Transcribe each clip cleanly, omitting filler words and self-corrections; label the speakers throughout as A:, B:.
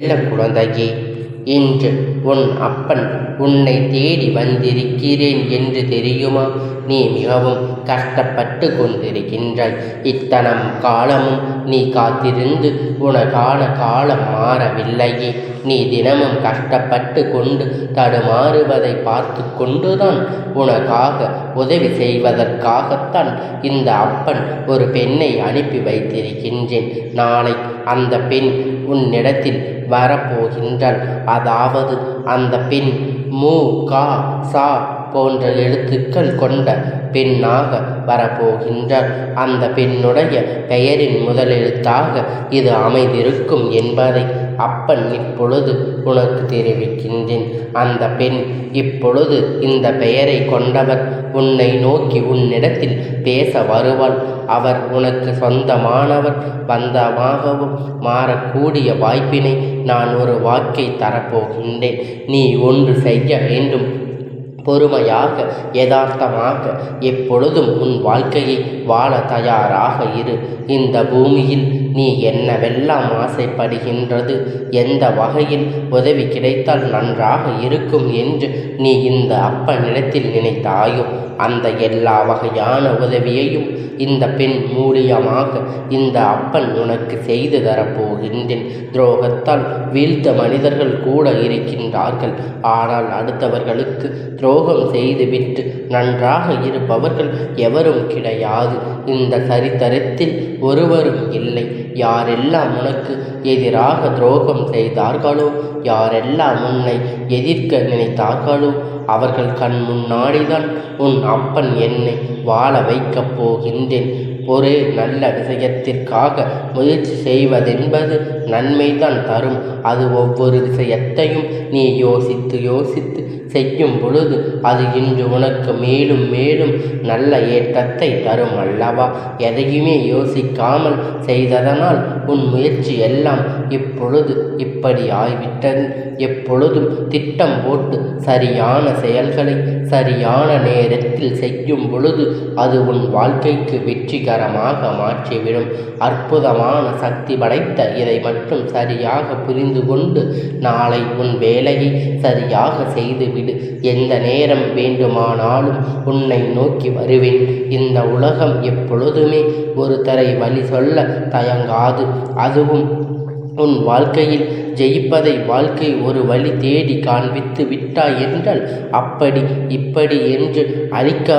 A: செல்ல குழந்தையே, இன்று உன் அப்பன் உன்னை தேடி வந்திருக்கிறேன் என்று தெரியுமா? நீ மிகவும் கஷ்டப்பட்டு கொண்டிருக்கின்றாய். இத்தனம் காலமும் நீ காத்திருந்து உனக்கான காலம் மாறவில்லையே. நீ தினமும் கஷ்டப்பட்டு கொண்டு தடுமாறுவதை பார்த்து கொண்டுதான் உனக்காக உதவி செய்வதற்காகத்தான் இந்த அப்பன் ஒரு பெண்ணை அனுப்பி வைத்திருக்கின்றேன். நாளை அந்த பெண் உன்னிடத்தில் வரப்போகின்றாள். அதாவது அந்த பெண் மு கா சா போன்ற எழுத்துக்கள் கொண்ட பெண்ணாக வரப்போகின்றார். அந்த பெண்ணுடைய பெயரின் முதலெழுத்தாக இது அமைந்திருக்கும் என்பதை அப்பன் இப்பொழுது உனக்கு தெரிவிக்கின்றேன். அந்த பெண் இப்பொழுது இந்த பெயரை கொண்டவர் உன்னை நோக்கி உன்னிடத்தில் பேச வருவாள். அவர் உனக்கு சொந்தமானவர் பந்தமாகவும் மாறக்கூடிய வாய்ப்பினை நான் ஒரு வாக்கை தரப்போகின்றேன். நீ ஒன்று செய்ய வேண்டும். பொறுமையாக யதார்த்தமாக எப்பொழுதும் உன் வாழ்க்கையை வாழ தயாராக இரு. இந்த பூமியில் நீ என்னவெல்லாம் ஆசைப்படுகின்றது, எந்த வகையில் உதவி கிடைத்தால் நன்றாக இருக்கும் என்று நீ இந்த அப்பனிடத்தில் நினைத்தாயோ அந்த எல்லா வகையான உதவியையும் இந்த பெண் மூலியமாக இந்த அப்பன் உனக்கு செய்து தரப்போகின்றேன். துரோகத்தால் வீழ்த்த மனிதர்கள் கூட இருக்கின்றார்கள். ஆனால் அடுத்தவர்களுக்கு துரோகம் செய்துவிட்டு நன்றாக இருப்பவர்கள் எவரும் கிடையாது. இந்த சரித்திரத்தில் ஒருவரும் இல்லை. யாரெல்லாம் உனக்கு எதிராக துரோகம் செய்தார்களோ, யாரெல்லாம் உன்னை எதிர்க்க நினைத்தார்களோ அவர்கள் கண் முன்னாடிதான் உன் அப்பன் என்னை வாழ வைக்கப் போகின்றேன். ஒரு நல்ல விஷயத்திற்காக முயற்சி செய்வதென்பது நன்மைதான் தரும். அது ஒவ்வொரு விஷயத்தையும் நீ யோசித்து செய்யும் பொழுது அது இன்று உனக்கு மேலும் மேலும் நல்ல ஏற்றத்தை தரும் அல்லவா? எதையுமே யோசிக்காமல் செய்ததனால் உன் முயற்சி எல்லாம் இப்பொழுது இப்படி ஆய்விட்டது. எப்பொழுதும் திட்டம் போட்டு சரியான செயல்களை சரியான நேரத்தில் செய்யும் பொழுது அது உன் வாழ்க்கைக்கு வெற்றிகரமாக மாற்றிவிடும். அற்புதமான சக்தி படைத்த இதை மட்டும் சரியாக புரிந்து கொண்டு நாளை உன் வேலையை சரியாக செய்துவிடு. எந்த நேரம் வேண்டுமானாலும் உன்னை நோக்கி வருவேன். இந்த உலகம் எப்பொழுதுமே ஒரு தரை வழி சொல்ல தயங்காது. அதுவும் உன் வாழ்க்கையில் ஜெயிப்பதை வாழ்க்கை ஒரு வழி தேடி காண்பித்து விட்டாய் என்றால் அப்படி இப்படி என்று அழிக்க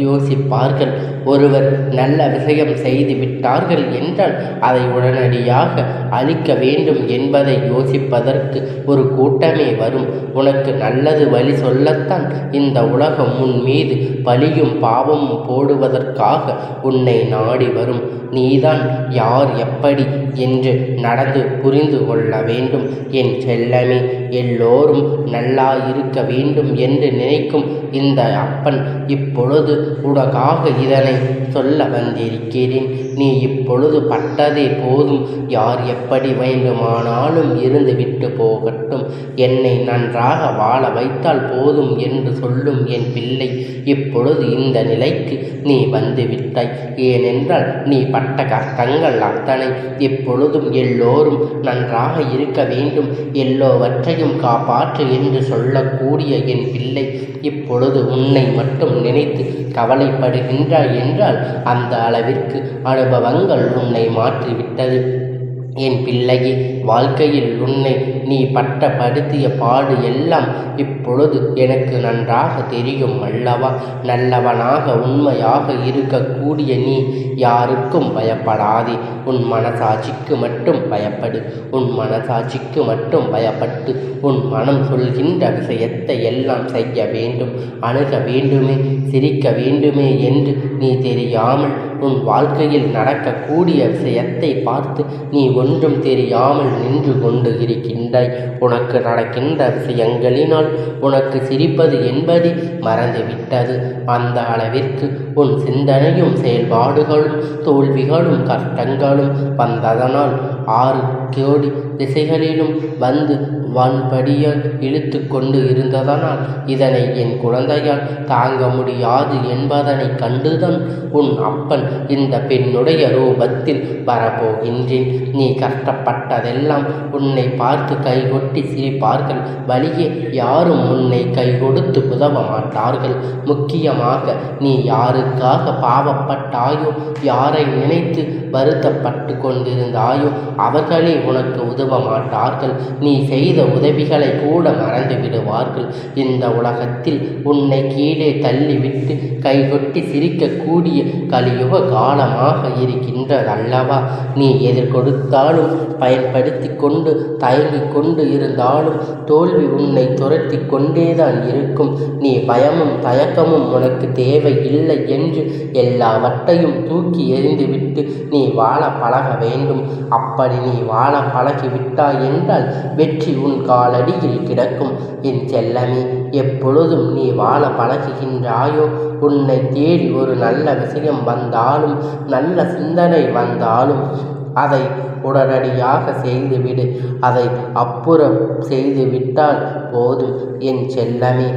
A: யோசிப்பார்கள். ஒருவர் நல்ல விஷயம் செய்து விட்டார்கள் என்றால் அதை உடனடியாக அழிக்க வேண்டும் என்பதை யோசிப்பதற்கு ஒரு கூட்டமே வரும். உனக்கு நல்லது வழி சொல்லத்தான் இந்த உலகம் உன் மீது பழியும் பாவமும் போடுவதற்காக உன்னை நாடி வரும். நீதான் யார் எப்படி என்று நடந்து புரிந்து கொள்ள வேண்டும். என் செல்லமே, எல்லோரும் நல்லா இருக்க வேண்டும் என்று நினைக்கும் இந்த அப்பன் இப்பொழுது உனக்காக இதனை சொல்ல வந்திருக்கிறேன். நீ இப்பொழுது பட்டதே போதும். யார் எப்படி வேண்டுமானாலும் இருந்து விட்டு போகட்டும், என்னை நன்றாக வாழ வைத்தால் போதும் என்று சொல்லும் என் பிள்ளை, இப்பொழுது இந்த நிலைக்கு நீ வந்துவிட்டாய். ஏனென்றால் நீ பட்ட கஷ்டங்கள் அத்தனை இப்பொழுதும் எல்லோரும் நன்றாக இருக்க வேண்டும், எல்லோவற்றையும் காப்பாற்று என்று சொல்லக்கூடிய என் பிள்ளை இப்பொழுது உன்னை மட்டும் நினைத்து கவலைப்படுகின்றாய் என்றால் அந்த அளவிற்கு அனுபவங்கள் உன்னை மாற்றிவிட்டது. என் பிள்ளையே, வாழ்க்கையில் உன்னை நீ படுத்திய பாடு எல்லாம் இப்பொழுது எனக்கு நன்றாக தெரியும் அல்லவா? நல்லவனாக உண்மையாக இருக்கக்கூடிய நீ யாருக்கும் பயப்படாதே. உன் மனசாட்சிக்கு மட்டும் பயப்படு. உன் மனசாட்சிக்கு மட்டும் பயப்பட்டு உன் மனம் சொல்கின்ற விஷயத்தை எல்லாம் செய்ய வேண்டும், அணுக வேண்டுமே, சிரிக்க வேண்டுமே என்று நீ தெரியாமல் உன் வாழ்க்கையில் நடக்கக்கூடிய விஷயத்தை பார்த்து நீ ஒன்றும் தெரியாமல் நின்று கொண்டு இருக்கின்றாய். உனக்கு நடக்கின்ற விஷயங்களினால் உனக்கு சிரிப்பது என்பது மறந்துவிட்டது. அந்த அளவிற்கு உன் சிந்தனையும் செயல்பாடுகளும் தோல்விகளும் கஷ்டங்களும் வந்ததனால் 6 கோடி திசைகளிலும் வந்து வான்படியால் இழுத்து கொண்டு இருந்ததனால் இதனை என் குழந்தையால் தாங்க முடியாது என்பதனை கண்டுதான் உன் அப்பன் இந்த பெண்ணுடைய ரூபத்தில் வரப்போகின்றேன். நீ கஷ்டப்பட்டதெல்லாம் உன்னை பார்த்து கைகொட்டி சிரிப்பார்கள். வழியே யாரும் உன்னை கை கொடுத்து உதவ மாட்டார்கள். முக்கியமாக நீ யாருக்காக பாவப்பட்டாயோ, யாரை நினைத்து வருத்தப்பட்டு கொண்டிருந்தாயோ அவர்களே உனக்கு உதவ மாட்டார்கள். நீ செய்த உதவிகளை கூட மறந்து விடுவார்கள். இந்த உலகத்தில் உன்னை கீழே தள்ளிவிட்டு கைகொட்டி சிரிக்கக்கூடிய கலியுக காலமாக இருக்கின்றதல்லவா? நீ எதிர் கொடுத்தாலும் பயன்படுத்தி கொண்டு தயங்கி கொண்டு இருந்தாலும் தோல்வி உன்னை துரத்தி கொண்டேதான் இருக்கும். நீ பயமும் தயக்கமும் உனக்கு தேவை இல்லை என்று எல்லாவற்றையும் தூக்கி எறிந்துவிட்டு நீ வாழ பழக வேண்டும். அப்படி நீ வாழ பழகிவிட்டாய் என்றால் வெற்றி உன் காலடியில் கிடக்கும். என் செல்லமே, எப்பொழுதும் நீ வாழ பழகுகின்றாயோ உன்னை தேடி ஒரு நல்ல விஷயம் வந்தாலும் நல்ல சிந்தனை வந்தாலும் அதை உடனடியாக செய்துவிடு. அதை அப்புறம் செய்துவிட்டால் போதும் என் செல்லமே.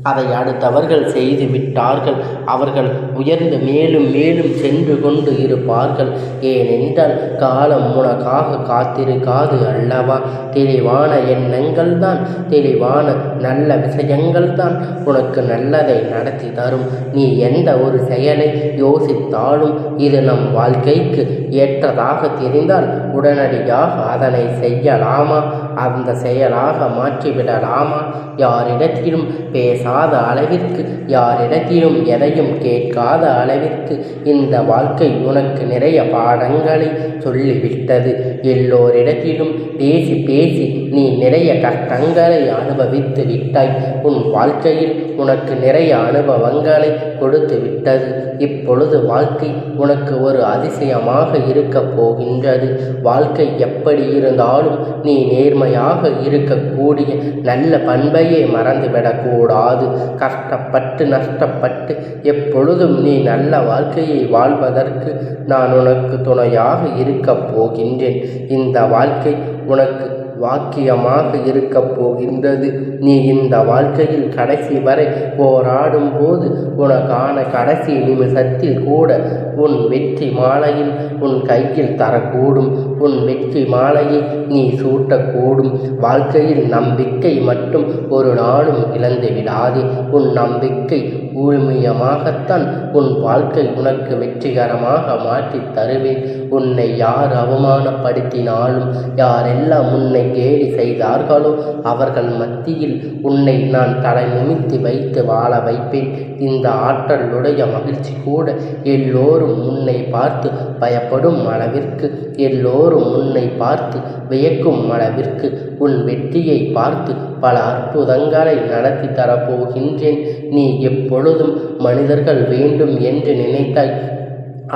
A: அதை அடுத்தவர்கள் செய்து விட்டார்கள். அவர்கள் உயர்ந்து மேலும் மேலும் சென்று கொண்டு இருப்பார்கள். ஏனென்றால் காலம் உனக்காக காத்திருக்காது அல்லவா? தெளிவான எண்ணங்கள் தான், தெளிவான நல்ல விஷயங்கள் தான் உனக்கு நல்லதை நடத்தி தரும். நீ எந்த ஒரு செயலை யோசித்தாலும் இது நம் வாழ்க்கைக்கு ஏற்றதாக தெரிந்தால் உடனடியாக அதனை செய்யலாமா? அந்த செயலாக மாற்றிவிடலாமா? யாரிடத்திலும் பேசாத அளவிற்கு, யாரிடத்திலும் எதையும் கேட்காத அளவிற்கு இந்த வாழ்க்கை உனக்கு நிறைய பாடங்களை சொல்லிவிட்டது. எல்லோரிடத்திலும் பேசி பேசி நீ நிறைய கஷ்டங்களை அனுபவித்து விட்டாய். உன் வாழ்க்கையில் உனக்கு நிறைய அனுபவங்களை கொடுத்து விட்டது. இப்பொழுது வாழ்க்கை உனக்கு ஒரு அதிசயமாக இருக்கப் போகின்றது. வாழ்க்கை எப்படி இருந்தாலும் நீ நேர்மையாக இருக்கக்கூடிய நல்ல பண்பையே மறந்துவிடக்கூடாது. கஷ்டப்பட்டு நஷ்டப்பட்டு எப்பொழுதும் நீ நல்ல வாழ்க்கையை வாழ்வதற்கு நான் உனக்கு துணையாக இருக்கப் போகின்றேன். இந்த வாழ்க்கை உனக்கு வாக்கியமாக இருக்கப் போகின்றது. நீ இந்த வாழ்க்கையில் கடைசி வரை போராடும் போது உனக்கான கடைசி நிமிஷத்தில் கூட உன் வெற்றி மாலையில் உன் கையில் தரக்கூடும். உன் வெற்றி மாலையை நீ சூட்டக்கூடும். வாழ்க்கையில் நம்பிக்கை மட்டும் ஒரு நாளும் இழந்து விடாதே. உன் நம்பிக்கை ஊழ்மியமாகத்தான் உன் வாழ்க்கை உனக்கு வெற்றிகரமாக மாற்றி தருவேன். உன்னை யார் அவமானப்படுத்தினாலும், யாரெல்லாம் உன்னை கேலி செய்தார்களோ அவர்கள் மத்தியில் உன்னை நான் தலை நிமித்தி வைத்து வாழ வைப்பேன். இந்த ஆற்றலுடைய மகிழ்ச்சி கூட எல்லோரும் உன்னை பார்த்து பயப்படும் அளவிற்கு, எல்லோரும் உன்னை பார்த்து வியக்கும் அளவிற்கு உன் வெற்றியை பார்த்து பல அற்புதங்களை நடத்தி தரப்போகின்றேன். நீ எப்பொழுதும் மனிதர்கள் வேண்டும் என்று நினைத்தாய்.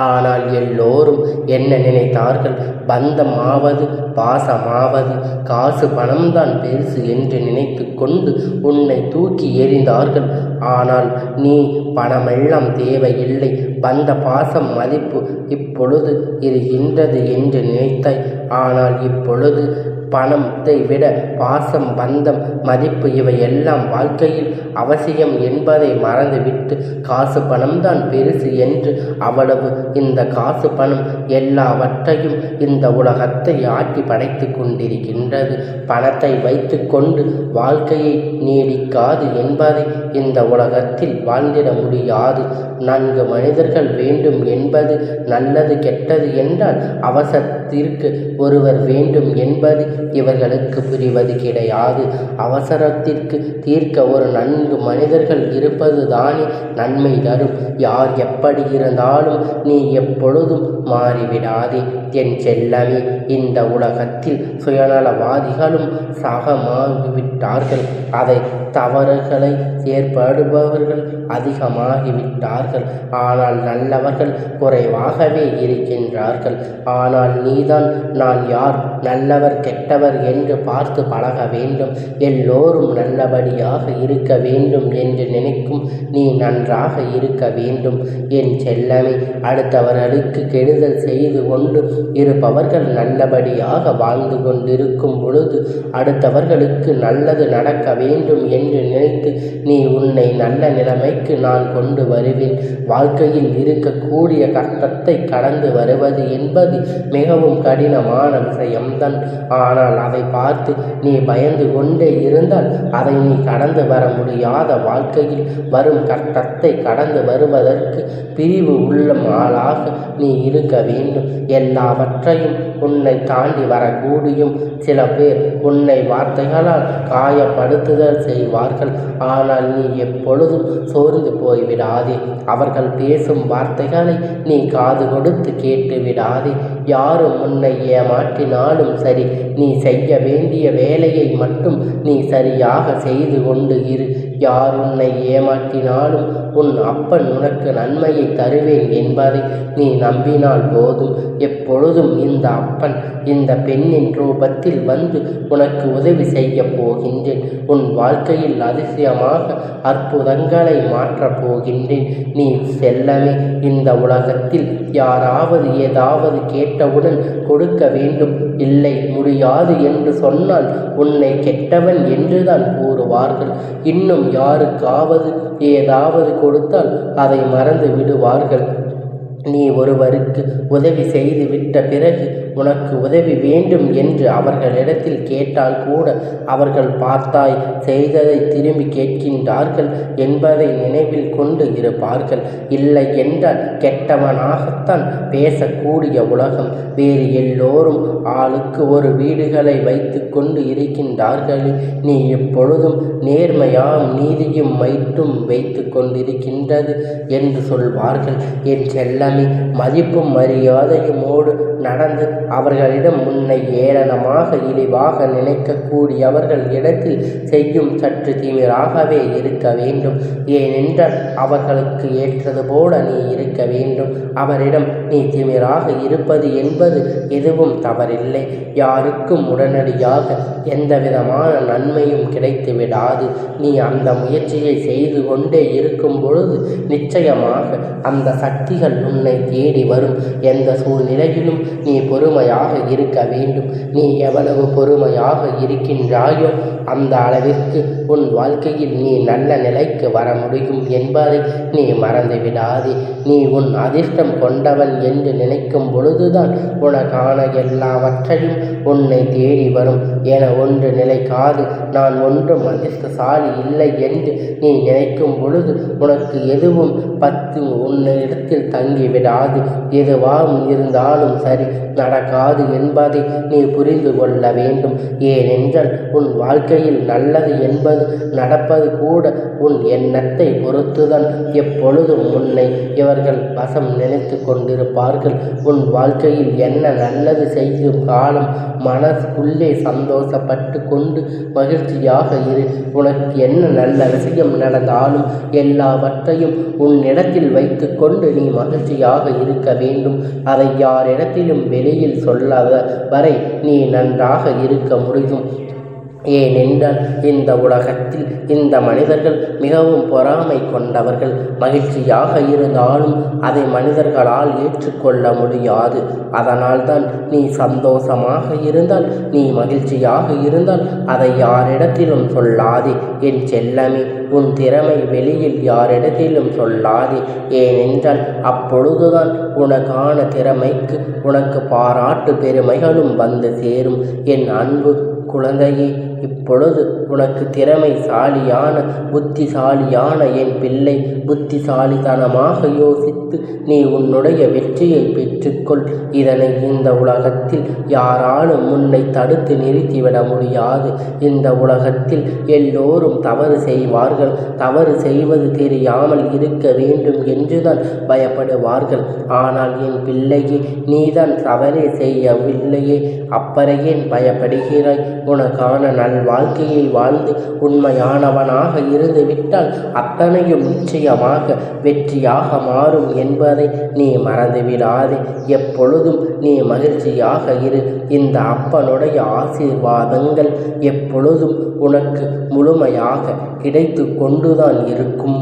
A: ஆனால் எல்லோரும் என்ன நினைத்தார்கள்? பந்தமாவது பாசமாவது காசு பணம்தான் பெருசு என்று நினைத்து கொண்டு உன்னை தூக்கி எறிந்தார்கள். ஆனால் நீ பணமெல்லாம் தேவையில்லை, பந்த பாசம் மதிப்பு இப்பொழுது இருக்கின்றது என்று நினைத்தாய். ஆனால் இப்பொழுது பணத்தை விட பாசம், பந்தம், மதிப்பு இவையெல்லாம் வாழ்க்கையில் அவசியம் என்பதை மறந்துவிட்டு காசு பணம்தான் பெருசு என்று அவ்வளவு இந்த காசு பணம் எல்லாவற்றையும் இந்த உலகத்தை ஆட்டி படைத்து கொண்டிருக்கின்றது. பணத்தை வைத்து கொண்டு வாழ்க்கையை நீடிக்காது என்பதை இந்த உலகத்தில் வாழ்ந்திட முடியாது. 4 மனிதர்கள் வேண்டும் என்பது நல்லது கெட்டது என்றால் அவசரத்திற்கு ஒருவர் வேண்டும் என்பது இவர்களுக்கு புரிவது கிடையாது. அவசரத்திற்கு தீர்க்க ஒரு 4 மனிதர்கள் இருப்பது தானே நன்மை தரும். யார் எப்படி இருந்தாலும் நீ எப்பொழுதும் மாறிவிடாதே என் செல்லமே. இந்த உலகத்தில் சுயநலவாதிகளும் சகமாகிவிட்டார்கள். அதை தவறுகளை ஏற்படுபவர்கள் அதிகமாகிவிட்டார்கள். ஆனால் நல்லவர்கள் குறைவாகவே இருக்கின்றார்கள். ஆனால் நீதான் நான் யார், நல்லவர் கெட்டவர் என்று பார்த்து பழக வேண்டும். எல்லோரும் நல்லபடியாக இருக்க வேண்டும் என்று நினைக்கும் நீ நன்றாக இருக்க வேண்டும் என் செல்லமே. அடுத்தவர்களுக்கு கெடுதல் செய்து கொண்டு இருப்பவர்கள் நல்ல நல்லபடியாக வாழ்ந்து கொண்டிருக்கும் பொழுது அடுத்தவர்களுக்கு நல்லது நடக்க வேண்டும் என்று நினைத்து நீ உன்னை நல்ல நிலைமைக்கு நான் கொண்டு வருவேன். வாழ்க்கையில் இருக்கக்கூடிய கஷ்டத்தை கடந்து வருவது என்பது மிகவும் கடினமான விஷயம்தான். ஆனால் அதை பார்த்து நீ பயந்து கொண்டே இருந்தால் அதை நீ கடந்து வர முடியாத வாழ்க்கையில் வரும் கஷ்டத்தை கடந்து வருவதற்கு பிரிவு உள்ள ஆளாக நீ இருக்க வேண்டும். எல்லாவற்றையும் உன்னை தாண்டி வரக்கூடியும் சில பேர் உன்னை வார்த்தைகளால் காயப்படுத்துதல் செய்வார்கள். ஆனால் நீ எப்பொழுதும் சோர்ந்து போய்விடாதே. அவர்கள் பேசும் வார்த்தைகளை நீ காது கொடுத்து கேட்டு விடாதே. யாரும் உன்னை ஏமாற்றினாலும் சரி, நீ செய்ய வேண்டிய வேலையை மட்டும் நீ சரியாக செய்து கொண்டு இரு. யார் உன்னை ஏமாற்றினாலும் உன் அப்பன் உனக்கு நன்மையை தருவேன் என்பதை நீ நம்பினால் போதும். எப்பொழுதும் இந்த அப்பன் இந்த பெண்ணின் ரூபத்தில் வந்து உனக்கு உதவி செய்ய போகின்றேன். உன் வாழ்க்கையில் அதிசயமாக அற்புதங்களை மாற்றப் போகின்றேன். நீ செல்லமே, இந்த உலகத்தில் யாராவது ஏதாவது கேட்டவுடன் கொடுக்க வேண்டும். இல்லை, முடியாது என்று சொன்னால் உன்னை கெட்டவன் என்றுதான் கூறுவார்கள். இன்னும் யாருக்காவது ஏதாவது கொடுத்தால் அதை மறந்து விடுவார்கள். நீ ஒருவருக்கு உதவி செய்து விட்ட பிறகு உனக்கு உதவி வேண்டும் என்று அவர்களிடத்தில் கேட்டால் கூட அவர்கள் பார்த்தாய் செய்ததை திரும்பி கேட்கின்றார்கள் என்பதை நினைவில் கொண்டு இருப்பார்கள். இல்லை என்றால் கெட்டவனாகத்தான் பேசக்கூடிய உலகம். வேறு எல்லோரும் ஆளுக்கு ஒரு வீடுகளை வைத்து கொண்டு இருக்கின்றார்கள். நீ எப்பொழுதும் நேர்மையாம் நீதியும் மட்டும் வைத்து கொண்டிருக்கின்றது என்று சொல்வார்கள். என் செல்லமே, மதிப்பும் மரியாதையுமோடு நடந்து அவர்களிடம் உன்னை ஏளனமாக இழிவாக நினைக்கக்கூடியவர்கள் இடத்தில் செய்யும் சற்று திமிராகவே இருக்க வேண்டும். ஏனென்றால் அவர்களுக்கு ஏற்றது போல நீ இருக்க வேண்டும். அவரிடம் நீ திமிராக இருப்பது என்பது எதுவும் தவறில்லை. யாருக்கும் உடனடியாக எந்தவிதமான நன்மையும் கிடைத்து விடாது. நீ அந்த முயற்சியை செய்து கொண்டே இருக்கும் பொழுது நிச்சயமாக அந்த சக்திகள் உன்னை தேடி வரும். எந்த சூழ்நிலையிலும் நீ பொறுமையாக இருக்க வேண்டும். நீ எவ்வளவு பொறுமையாக இருக்கின்றாயோ அந்த அளவிற்கு உன் வாழ்க்கையில் நீ நல்ல நிலைக்கு வர முடியும் என்பதை நீ மறந்து விடாதே. நீ உன் அதிர்ஷ்டம் கொண்டவன் என்று நினைக்கும் பொழுதுதான் உனக்கான எல்லாவற்றையும் உன்னை தேடி வரும் என ஒன்று நிலைக்காது. நான் ஒன்றும் அதிர்ஷ்டசாலி இல்லை என்று நீ நினைக்கும் பொழுது உனக்கு எதுவும் உன்னிடத்தில் தங்கிவிடாது. எதுவாக இருந்தாலும் சரி நடக்காது என்பதை நீ புரிந்து கொள்ள வேண்டும். ஏனென்றால் உன் வாழ்க்கையில் நல்லது என்பது நடப்பது கூட உன் எண்ணத்தை பொறுத்துதான். எப்பொழுதும் உன்னை இவர்கள் வசம் நினைத்து கொண்டிருப்பார்கள். உன் வாழ்க்கையில் என்ன நல்லது செய்யும் காலம் மனசுக்குள்ளே சந்தோஷப்பட்டு கொண்டு மகிழ்ச்சியாக இரு. உனக்கு என்ன நல்ல விஷயம் நடந்தாலும் எல்லாவற்றையும் உன்னிடத்தில் வைத்து கொண்டு நீ மகிழ்ச்சியாக இருக்க வேண்டும். அதை யாரிடத்திலும் வெளியில் சொல்லாத வரை நீ நன்றாக இருக்க முடியும். ஏனென்றால் இந்த உலகத்தில் இந்த மனிதர்கள் மிகவும் பொறாமை கொண்டவர்கள். மகிழ்ச்சியாக இருந்தாலும் அதை மனிதர்களால் ஏற்றுக்கொள்ள முடியாது. அதனால்தான் நீ சந்தோஷமாக இருந்தால், நீ மகிழ்ச்சியாக இருந்தால் அதை யாரிடத்திலும் சொல்லாதே. என் செல்லமே, உன் திறமை வெளியில் யாரிடத்திலும் சொல்லாதே. ஏனென்றால் அப்பொழுதுதான் உனக்கான திறமைக்கு உனக்கு பாராட்டு பெருமைகளும் வந்து சேரும். என் அன்பு குழந்தையே, இப்பொழுது உனக்கு திறமைசாலியான புத்திசாலியான என் பிள்ளை புத்திசாலித்தனமாக யோசித்து நீ உன்னுடைய வெற்றியை பெற்றுக்கொள். இதனை இந்த உலகத்தில் யாராலும் உன்னை தடுத்து நிறுத்திவிட முடியாது. இந்த உலகத்தில் எல்லோரும் தவறு செய்வார்கள். தவறு செய்வது தெரியாமல் இருக்க வேண்டும் என்றுதான் பயப்படுவார்கள். ஆனால் என் பிள்ளையே, நீதான் தவறே செய்யவில்லையே, அப்பறையேன் பயப்படுகிறாய்? உனக்கான வாழ்க்கையை வாழ்ந்து உண்மையானவனாக இருந்து விட்டால் அத்தனையும் நிச்சயமாக வெற்றியாக மாறும் என்பதை நீ மறந்துவிடாதே. எப்பொழுதும் நீ மகிழ்ச்சியாக இரு. இந்த அப்பனுடைய ஆசீர்வாதங்கள் எப்பொழுதும் உனக்கு முழுமையாக கிடைத்து கொண்டுதான் இருக்கும்.